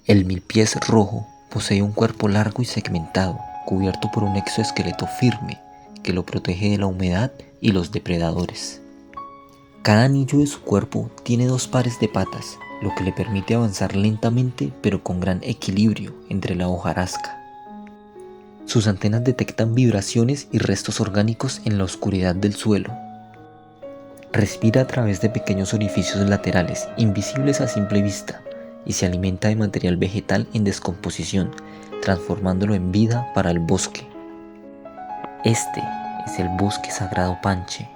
El milpiés rojo posee un cuerpo largo y segmentado, cubierto por un exoesqueleto firme que lo protege de la humedad y los depredadores. Cada anillo de su cuerpo tiene 2 pares de patas, lo que le permite avanzar lentamente pero con gran equilibrio entre la hojarasca. Sus antenas detectan vibraciones y restos orgánicos en la oscuridad del suelo. Respira a través de pequeños orificios laterales, invisibles a simple vista, y se alimenta de material vegetal en descomposición, transformándolo en vida para el bosque. Este es el bosque sagrado Panche.